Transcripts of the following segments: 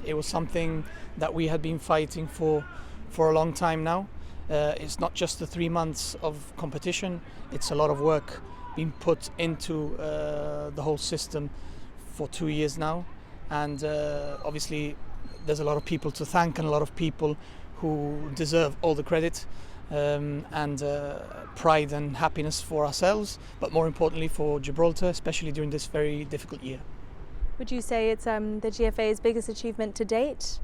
It was something that we had been fighting for a long time now. It's not just the 3 months of competition, it's a lot of work being put into the whole system for 2 years now. And obviously there's a lot of people to thank and a lot of people who deserve all the credit and pride and happiness for ourselves, but more importantly for Gibraltar, especially during this very difficult year. Would you say it's the GFA's biggest achievement to date?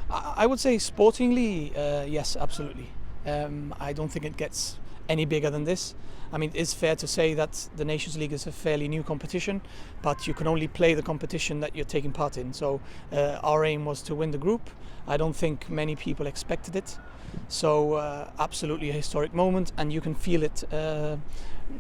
I would say sportingly, yes, absolutely. I don't think it gets any bigger than this. I mean, it's fair to say that the Nations League is a fairly new competition, but you can only play the competition that you're taking part in. So our aim was to win the group. I don't think many people expected it. So absolutely a historic moment, and you can feel it.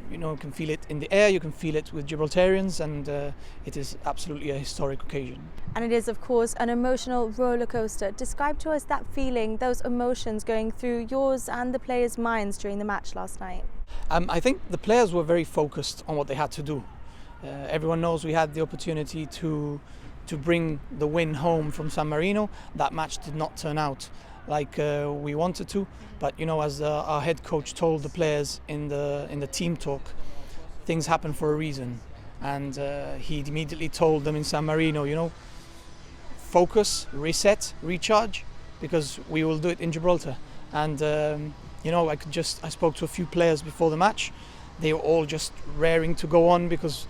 You can feel it in the air, you can feel it with Gibraltarians, and it is absolutely a historic occasion. And it is, of course, an emotional roller coaster. Describe to us that feeling, those emotions going through yours and the players' minds during the match last night. I think the players were very focused on what they had to do. Everyone knows we had the opportunity to bring the win home from San Marino. That match did not turn out like we wanted to, but as our head coach told the players in the team talk, things happen for a reason, and he immediately told them in San Marino, focus, reset, recharge, because we will do it in Gibraltar. And I spoke to a few players before the match. They were all just raring to go on because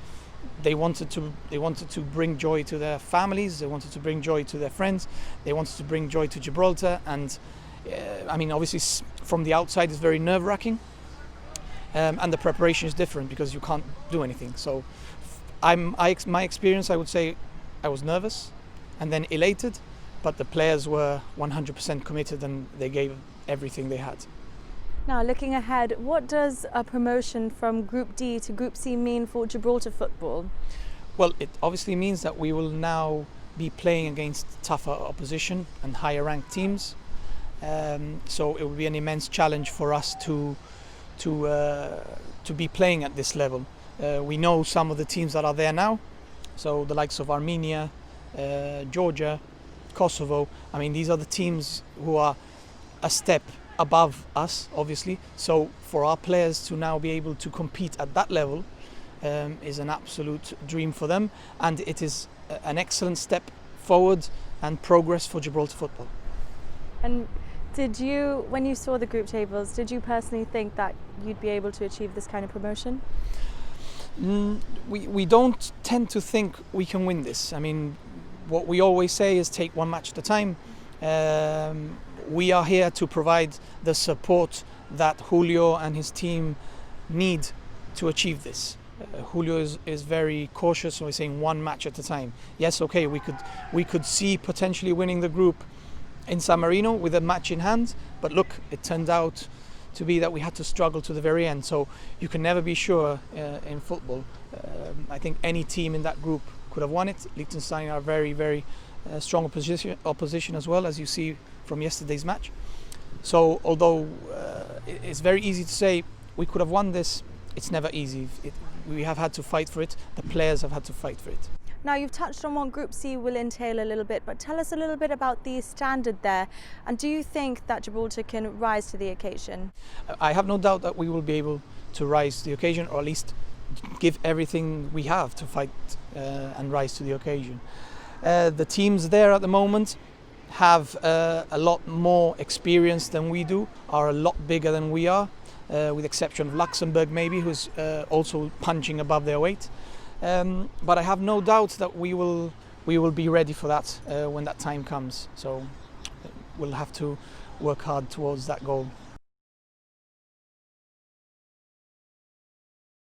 they wanted to bring joy to their families, they wanted to bring joy to their friends, they wanted to bring joy to Gibraltar. And obviously from the outside it's very nerve-wracking, and the preparation is different because you can't do anything. So my experience, I would say I was nervous and then elated, but the players were 100% committed and they gave everything they had. Now, looking ahead, what does a promotion from Group D to Group C mean for Gibraltar football? Well, it obviously means that we will now be playing against tougher opposition and higher ranked teams. So it will be an immense challenge for us to be playing at this level. We know some of the teams that are there now, so the likes of Armenia, Georgia, Kosovo. These are the teams who are a step above us, obviously. So for our players to now be able to compete at that level is an absolute dream for them, and it is an excellent step forward and progress for Gibraltar football. And when you saw the group tables, did you personally think that you'd be able to achieve this kind of promotion? We don't tend to think we can win this. What we always say is take one match at a time. We are here to provide the support that Julio and his team need to achieve this. Julio is very cautious, so he's saying one match at a time. Yes, okay, we could see potentially winning the group in San Marino with a match in hand, but look, it turned out to be that we had to struggle to the very end. So you can never be sure in football. I think any team in that group could have won it. Liechtenstein are very, very strong opposition as well, as you see from yesterday's match. So although it's very easy to say we could have won this, it's never easy. We have had to fight for it. The players have had to fight for it. Now, you've touched on what Group C will entail a little bit, but tell us a little bit about the standard there. And do you think that Gibraltar can rise to the occasion? I have no doubt that we will be able to rise to the occasion, or at least give everything we have to fight and rise to the occasion. The teams there at the moment have a lot more experience than we do, are a lot bigger than we are, with the exception of Luxembourg maybe, who's also punching above their weight. But I have no doubt that we will be ready for that when that time comes. So we'll have to work hard towards that goal.